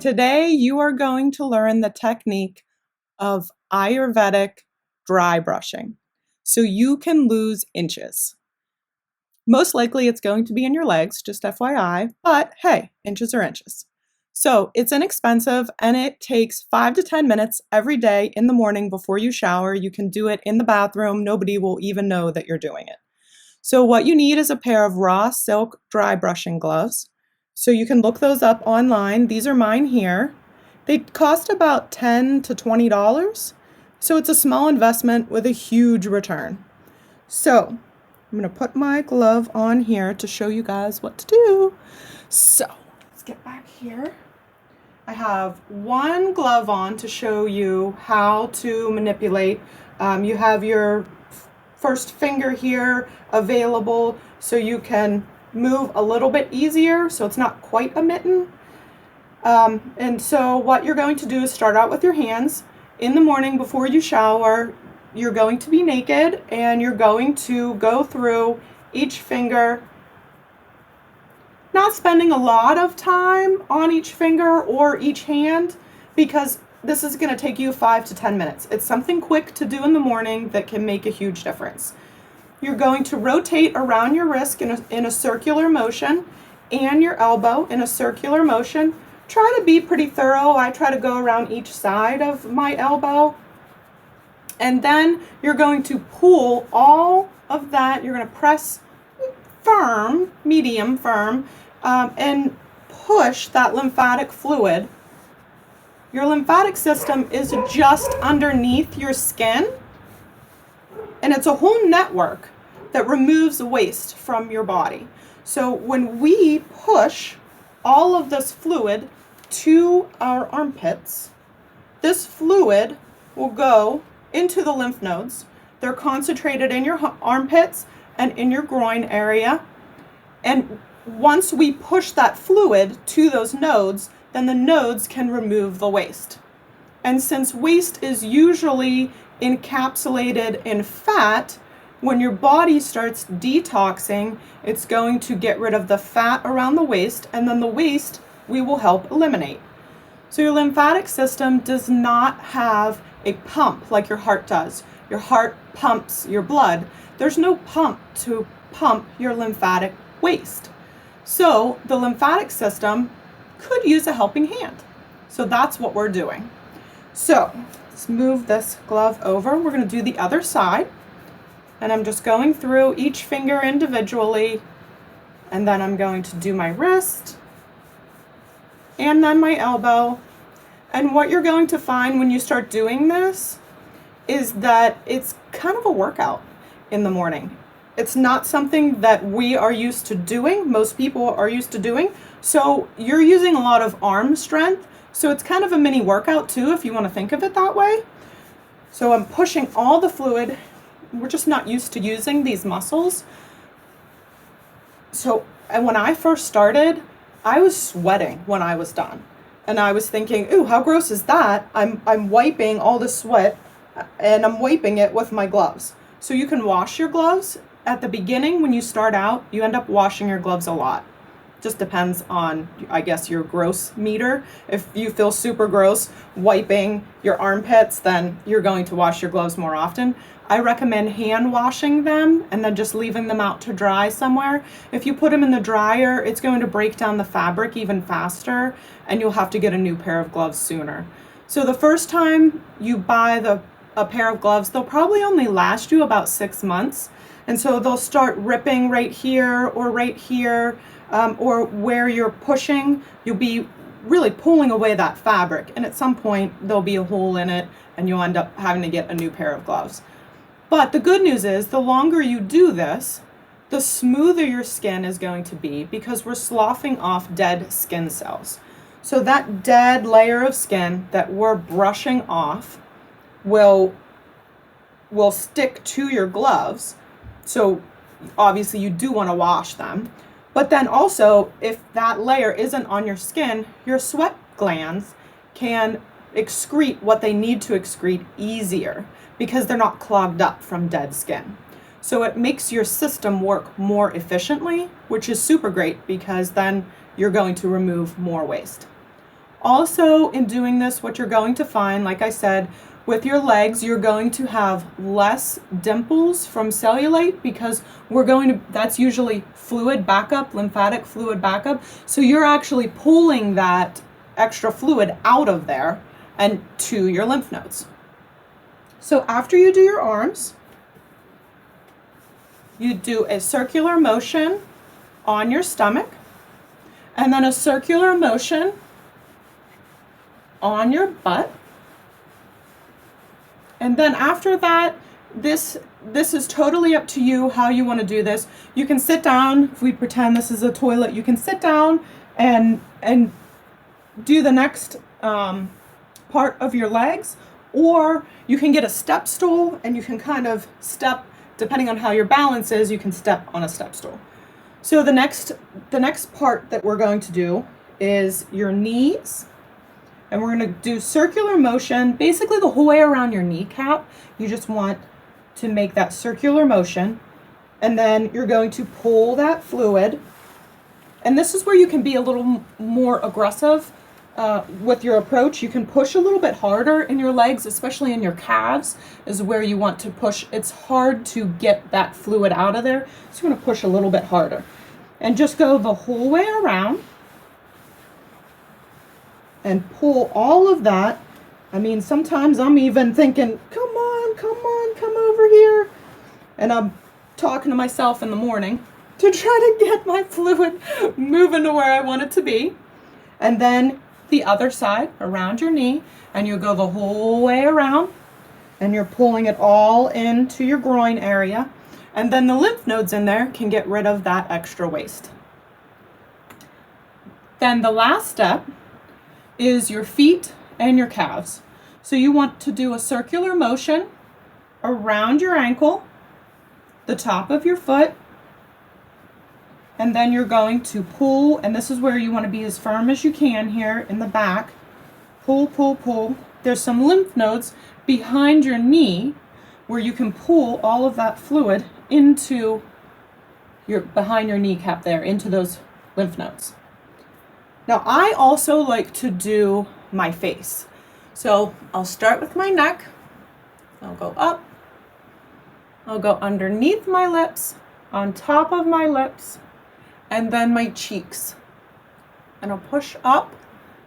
Today you are going to learn the technique of Ayurvedic dry brushing so you can lose inches. Most likely it's going to be in your legs, just FYI, but hey, inches are inches. So it's inexpensive and it takes 5 to 10 minutes every day in the morning before you shower. You can do it in the bathroom. Nobody will even know that you're doing it. So what you need is a pair of raw silk dry brushing gloves. So you can look those up online. These are mine here. They cost about $10 to $20. So it's a small investment with a huge return. So I'm going to put my glove on here to show you guys what to do. So let's get back here. I have one glove on to show you how to manipulate. You have your first finger here available so you can move a little bit easier so it's not quite a mitten. And so what you're going to do is start out with your hands. In the morning before you shower, you're going to be naked and you're going to go through each finger, not spending a lot of time on each finger or each hand because this is going to take you 5 to 10 minutes. It's something quick to do in the morning that can make a huge difference. You're going to rotate around your wrist in a circular motion and your elbow in a circular motion. Try to be pretty thorough. I try to go around each side of my elbow. And then you're going to pull all of that. You're going to press firm, medium firm, and push that lymphatic fluid. Your lymphatic system is just underneath your skin, and it's a whole network that removes waste from your body. So when we push all of this fluid to our armpits, this fluid will go into the lymph nodes. They're concentrated in your armpits and in your groin area. And once we push that fluid to those nodes, then the nodes can remove the waste. And since waste is usually encapsulated in fat, when your body starts detoxing, it's going to get rid of the fat around the waist, and then the waste we will help eliminate. So your lymphatic system does not have a pump like your heart does. Your heart pumps your blood. There's no pump to pump your lymphatic waste. So the lymphatic system could use a helping hand. So that's what we're doing. So let's move this glove over. We're going to do the other side. And I'm just going through each finger individually. And then I'm going to do my wrist. And then my elbow. And what you're going to find when you start doing this is that it's kind of a workout in the morning. It's not something that we are used to doing. Most people are used to doing. So you're using a lot of arm strength. So it's kind of a mini workout too, if you want to think of it that way. So I'm pushing all the fluid. We're just not used to using these muscles. So and when I first started, I was sweating when I was done. And I was thinking, ooh, how gross is that? I'm wiping all the sweat and I'm wiping it with my gloves. So you can wash your gloves. At the beginning, when you start out, you end up washing your gloves a lot. Just depends on, I guess, your gross meter. If you feel super gross wiping your armpits, then you're going to wash your gloves more often. I recommend hand washing them and then just leaving them out to dry somewhere. If you put them in the dryer, it's going to break down the fabric even faster and you'll have to get a new pair of gloves sooner. So the first time you buy a pair of gloves, they'll probably only last you about 6 months. And so they'll start ripping right here, or where you're pushing, you'll be really pulling away that fabric. And at some point, there'll be a hole in it and you'll end up having to get a new pair of gloves. But the good news is the longer you do this, the smoother your skin is going to be because we're sloughing off dead skin cells. So that dead layer of skin that we're brushing off will stick to your gloves. So obviously you do want to wash them. But then also, if that layer isn't on your skin, your sweat glands can excrete what they need to excrete easier because they're not clogged up from dead skin. So it makes your system work more efficiently, which is super great because then you're going to remove more waste. Also, in doing this, what you're going to find, like I said, with your legs, you're going to have less dimples from cellulite because that's usually fluid backup, lymphatic fluid backup. So you're actually pulling that extra fluid out of there and to your lymph nodes. So after you do your arms, you do a circular motion on your stomach and then a circular motion on your butt. And then after that, this is totally up to you how you want to do this. You can sit down. If we pretend this is a toilet, you can sit down and do the next part of your legs, or you can get a step stool and you can kind of step, depending on how your balance is, you can step on a step stool. So the next part that we're going to do is your knees. And we're going to do circular motion, basically the whole way around your kneecap. You just want to make that circular motion. And then you're going to pull that fluid. And this is where you can be a little more aggressive with your approach. You can push a little bit harder in your legs, especially in your calves, is where you want to push. It's hard to get that fluid out of there. So you want to push a little bit harder. And just go the whole way around. And pull all of that. I mean, sometimes I'm even thinking, come over here. And I'm talking to myself in the morning to try to get my fluid moving to where I want it to be. And then the other side around your knee, and you go the whole way around, and you're pulling it all into your groin area. And then the lymph nodes in there can get rid of that extra waste. Then the last step is your feet and your calves. So you want to do a circular motion around your ankle, the top of your foot, and then you're going to pull, and this is where you want to be as firm as you can here in the back. Pull, pull, pull. There's some lymph nodes behind your knee where you can pull all of that fluid into behind your kneecap there, into those lymph nodes. Now, I also like to do my face. So I'll start with my neck. I'll go up. I'll go underneath my lips, on top of my lips, and then my cheeks. And I'll push up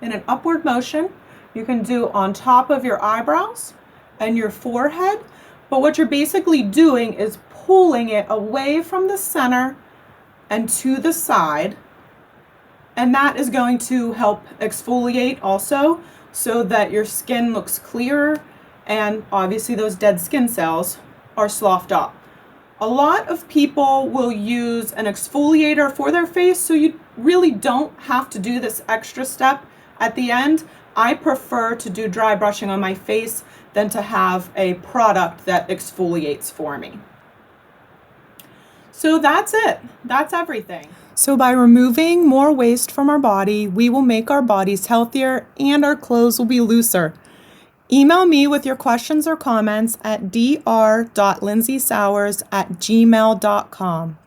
in an upward motion. You can do on top of your eyebrows and your forehead. But what you're basically doing is pulling it away from the center and to the side. And that is going to help exfoliate also, so that your skin looks clearer, and obviously those dead skin cells are sloughed off. A lot of people will use an exfoliator for their face, so you really don't have to do this extra step at the end. I prefer to do dry brushing on my face than to have a product that exfoliates for me. So that's it. That's everything. So by removing more waste from our body, we will make our bodies healthier and our clothes will be looser. Email me with your questions or comments at dr.lindseysowers@gmail.com.